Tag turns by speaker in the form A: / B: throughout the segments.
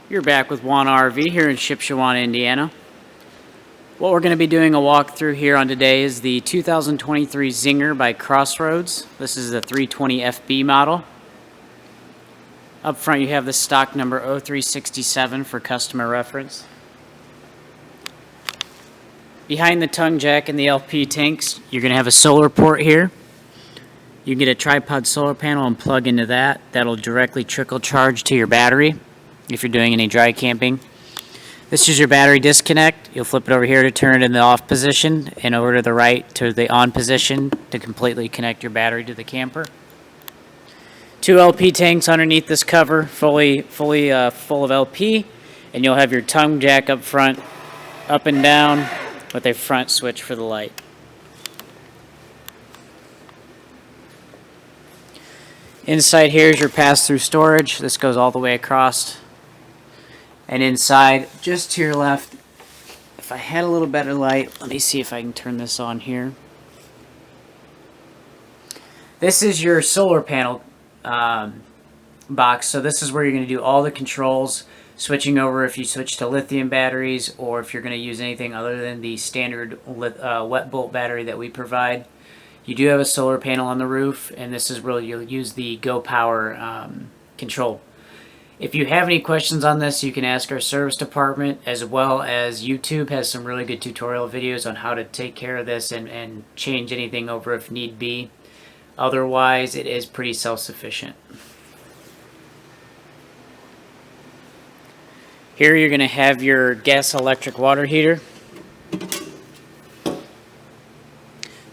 A: You're back with Wana RV here in Shipshewana, Indiana. What we're going to be doing a walkthrough here on today is the 2023 ZINGER by Crossroads. This is the 320 FB model. Up front you have the stock number 0367 for customer reference. Behind the tongue jack and the LP tanks, you're going to have a solar port here. You can get a tripod solar panel and plug into that. That'll directly trickle charge to your battery if you're doing any dry camping. This is your battery disconnect. You'll flip it over here to turn it in the off position and over to the right to the on position to completely connect your battery to the camper. 2 LP tanks underneath this cover, fully full of LP, and you'll have your tongue jack up front, up and down, with a front switch for the light. Inside here is your pass-through storage. This goes all the way across. And inside, just to your left, if I had a little better light, let me see if I can turn this on here. This is your solar panel box. So this is where you're going to do all the controls, switching over if you switch to lithium batteries or if you're going to use anything other than the standard wet bolt battery that we provide. You do have a solar panel on the roof, and this is where you'll use the Go Power control. If you have any questions on this, you can ask our service department, as well as YouTube has some really good tutorial videos on how to take care of this and change anything over if need be. Otherwise, it is pretty self-sufficient. Here you're going to have your gas electric water heater.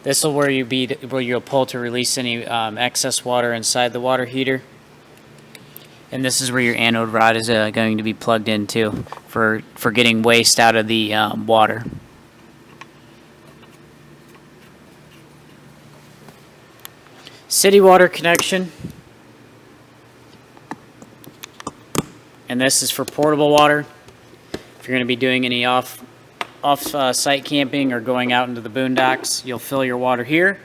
A: This will where you'll pull to release any excess water inside the water heater. And this is where your anode rod is going to be plugged into for getting waste out of the water. City water connection. And this is for portable water. If you're going to be doing any off-site camping or going out into the boondocks, you'll fill your water here.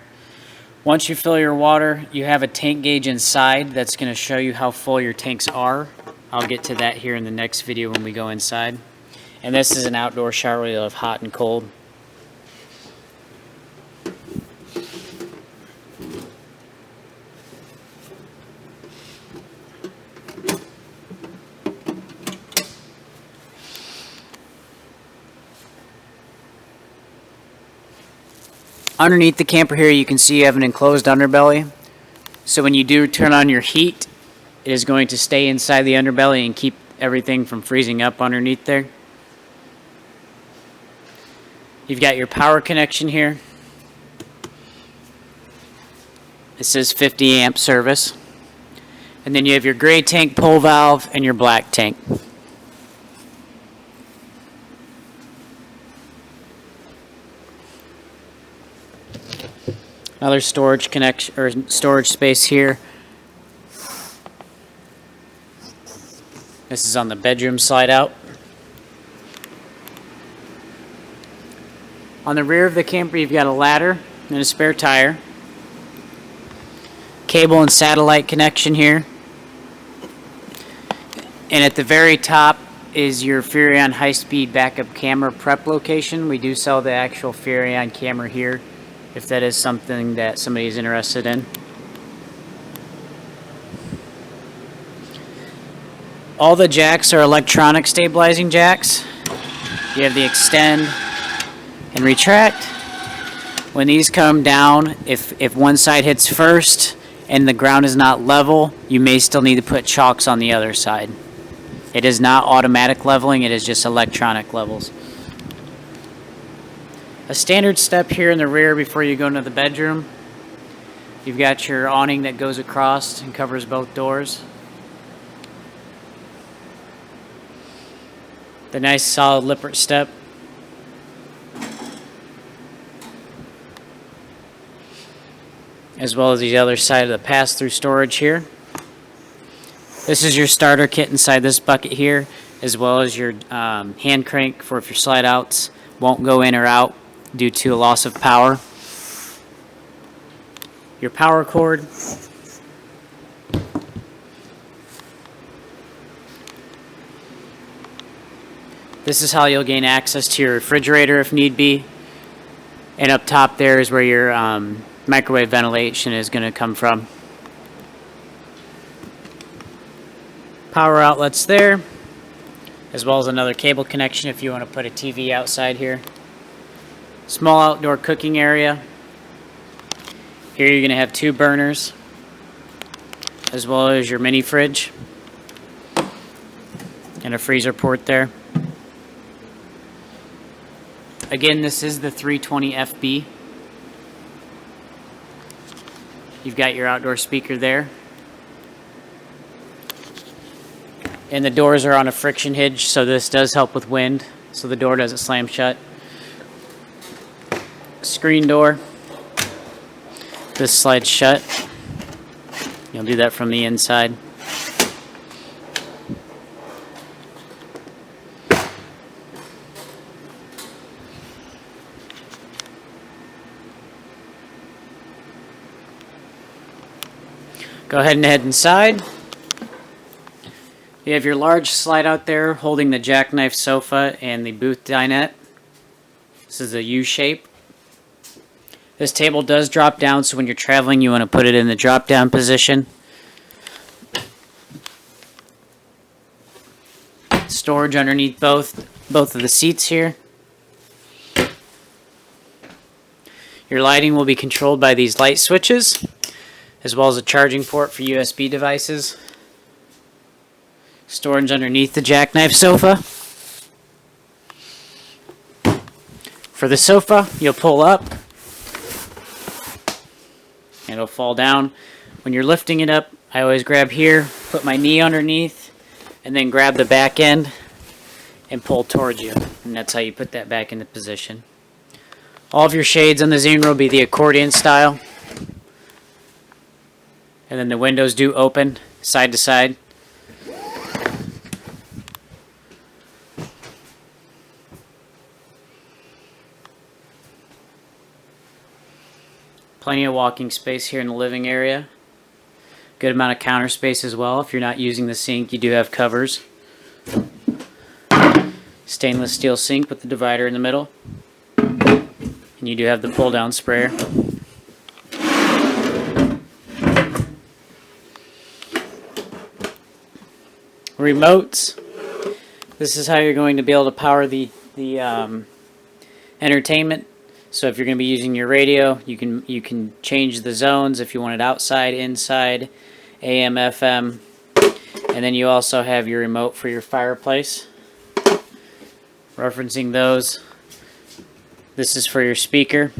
A: Once you fill your water, you have a tank gauge inside that's going to show you how full your tanks are. I'll get to that here in the next video when we go inside. And this is an outdoor shower. You'll have hot and cold. Underneath the camper here, you can see you have an enclosed underbelly. So when you do turn on your heat, it is going to stay inside the underbelly and keep everything from freezing up underneath there. You've got your power connection here. It says 50 amp service. And then you have your gray tank pull valve and your black tank. Another storage connection or storage space here. This is on the bedroom slide out. On the rear of the camper, you've got a ladder and a spare tire. Cable and satellite connection here. And at the very top is your Furrion high-speed backup camera prep location. We do sell the actual Furrion camera here, if that is something that somebody is interested in. All the jacks are electronic stabilizing jacks. You have the extend and retract. When these come down, if one side hits first and the ground is not level, you may still need to put chocks on the other side. It is not automatic leveling, it is just electronic levels. A standard step here in the rear before you go into the bedroom. You've got your awning that goes across and covers both doors. The nice solid Lippert step. As well as the other side of the pass-through storage here. This is your starter kit inside this bucket here, as well as your hand crank for if your slide outs won't go in or out due to a loss of power. Your power cord. This is how you'll gain access to your refrigerator if need be. And up top there is where your microwave ventilation is going to come from. Power outlets there, as well as another cable connection if you want to put a TV outside here. Small outdoor cooking area. Here you're going to have 2 burners, as well as your mini fridge and a freezer port there. Again, this is the 320 FB. You've got your outdoor speaker there. And the doors are on a friction hinge, so this does help with wind, so the door doesn't slam shut. Screen door. This slides shut. You'll do that from the inside. Go ahead and head inside. You have your large slide out there holding the jackknife sofa and the booth dinette. This is a U shape. This table does drop down, so when you're traveling you want to put it in the drop down position. Storage underneath both of the seats here. Your lighting will be controlled by these light switches, as well as a charging port for USB devices. Storage underneath the jackknife sofa. For the sofa, you'll pull up and it'll fall down. When you're lifting it up, I always grab here, put my knee underneath, and then grab the back end and pull towards you. And that's how you put that back into position. All of your shades on the ZINGER will be the accordion style. And then the windows do open side to side. Plenty of walking space here in the living area. Good amount of counter space as well. If you're not using the sink, you do have covers. Stainless steel sink with the divider in the middle. And you do have the pull down sprayer. Remotes. This is how you're going to be able to power the entertainment. So if you're going to be using your radio, you can change the zones if you want it outside, inside, AM, FM, and then you also have your remote for your fireplace. Referencing those, this is for your speaker.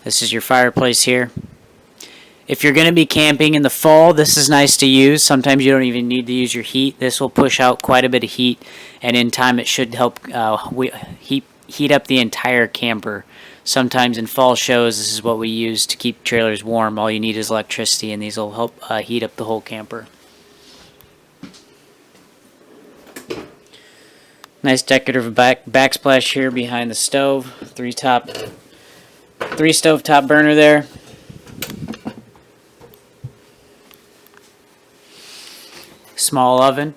A: This is your fireplace here. If you're going to be camping in the fall, this is nice to use. Sometimes you don't even need to use your heat. This will push out quite a bit of heat, and in time it should help heat up the entire camper. Sometimes in fall shows, this is what we use to keep trailers warm. All you need is electricity, and these will help heat up the whole camper. Nice decorative backsplash here behind the stove. Three stove top burner there. Small oven.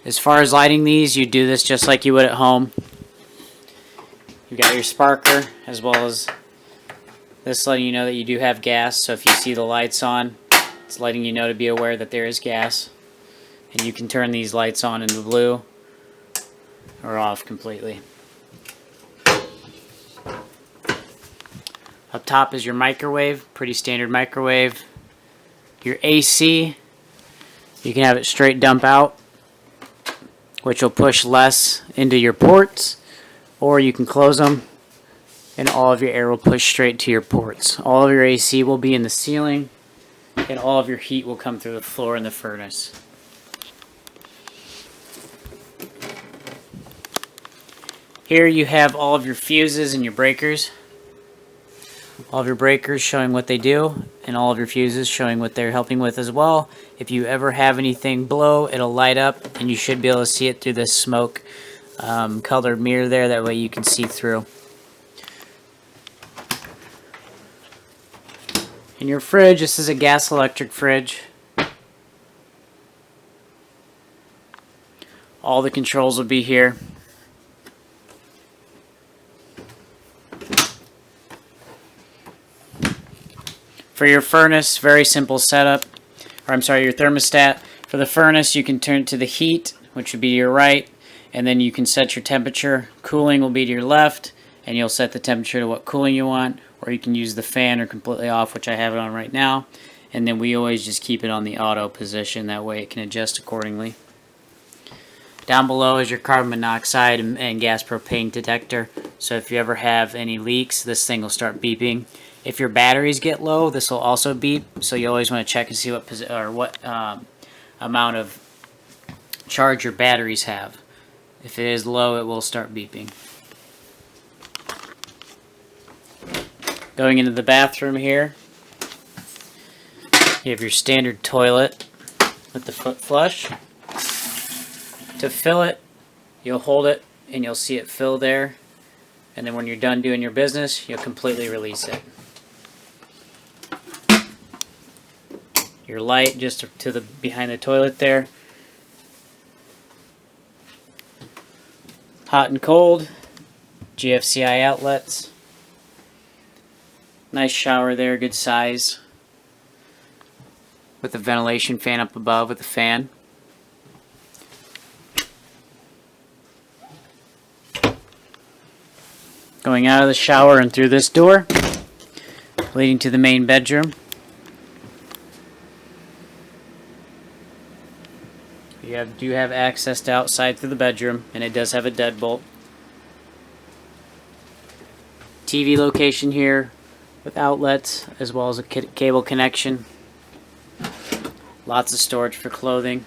A: As far as lighting these, you do this just like you would at home. You've got your sparkler, as well as this letting you know that you do have gas. So if you see the lights on, it's letting you know to be aware that there is gas. And you can turn these lights on into blue or off completely. Up top is your microwave, pretty standard microwave. Your AC, you can have it straight dump out, which will push less into your ports, or you can close them and all of your air will push straight to your ports. All of your AC will be in the ceiling and all of your heat will come through the floor in the furnace. Here you have all of your fuses and your breakers. All of your breakers showing what they do, and all of your fuses showing what they're helping with as well. If you ever have anything blow, it'll light up, and you should be able to see it through this smoke colored mirror there. That way you can see through. In your fridge, this is a gas electric fridge. All the controls will be here. For your furnace, very simple setup. Or I'm sorry, your thermostat. For the furnace, you can turn it to the heat, which would be to your right, and then you can set your temperature. Cooling will be to your left, and you'll set the temperature to what cooling you want, or you can use the fan or completely off, which I have it on right now. And then we always just keep it on the auto position, that way it can adjust accordingly. Down below is your carbon monoxide and gas propane detector, so if you ever have any leaks, this thing will start beeping. If your batteries get low, this will also beep, so you always want to check and see what amount of charge your batteries have. If it is low, it will start beeping. Going into the bathroom here, you have your standard toilet with the foot flush. To fill it, you'll hold it and you'll see it fill there, and then when you're done doing your business, you'll completely release it. Your light just to the behind the toilet there. Hot and cold, GFCI outlets. Nice shower there, good size. With the ventilation fan up above with the fan. Going out of the shower and through this door, leading to the main bedroom. You do have access to outside through the bedroom, and it does have a deadbolt. TV location here with outlets as well as a cable connection. Lots of storage for clothing.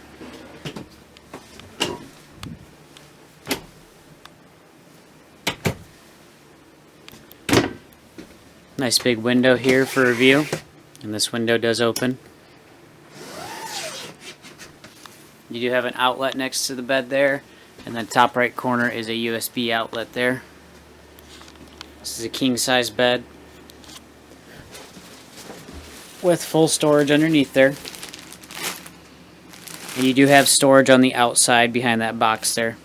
A: Nice big window here for a view, and this window does open. You do have an outlet next to the bed there, and then top right corner is a USB outlet there. This is a king size bed with full storage underneath there. And you do have storage on the outside behind that box there.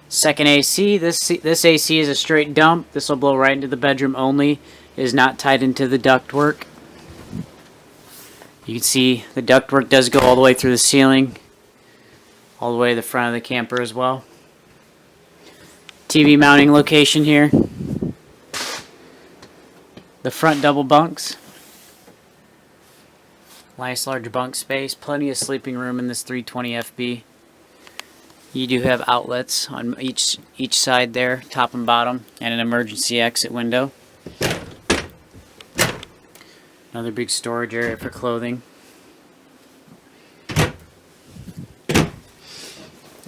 A: Second AC, this AC is a straight dump. This will blow right into the bedroom only. It is not tied into the ductwork. You can see the ductwork does go all the way through the ceiling, all the way to the front of the camper as well. TV mounting location here. The front double bunks. Nice large bunk space. Plenty of sleeping room in this 320 FB. You do have outlets on each side there, top and bottom, and an emergency exit window. Another big storage area for clothing.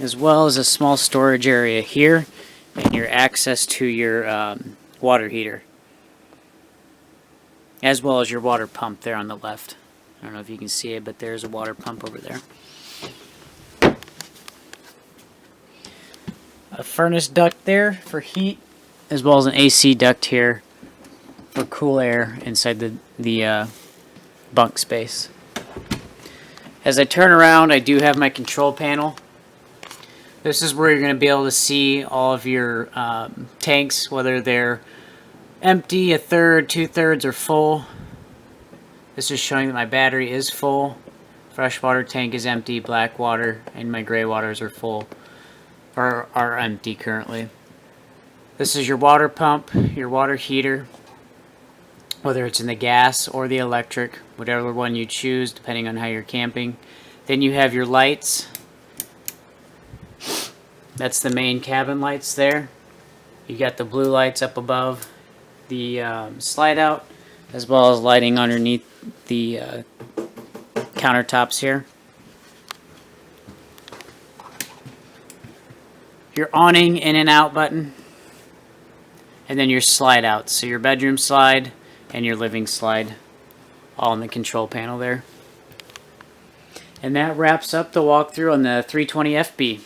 A: As well as a small storage area here and your access to your water heater. As well as your water pump there on the left. I don't know if you can see it, but there's a water pump over there. A furnace duct there for heat, as well as an AC duct here for cool air inside the bunk space. As I turn around, I do have my control panel. This is where you're going to be able to see all of your tanks, whether they're empty, a third, 2/3, or full. This is showing that my battery is full. Freshwater tank is empty, black water and my gray waters are full, or are empty currently. This is your water pump, your water heater, whether it's in the gas or the electric, whatever one you choose depending on how you're camping. Then you have your lights. That's the main cabin lights there. You got the blue lights up above the slide out, as well as lighting underneath the countertops here. Your awning in and out button, and then your slide out. So your bedroom slide and your living slide, all in the control panel there. And that wraps up the walkthrough on the 320 FB.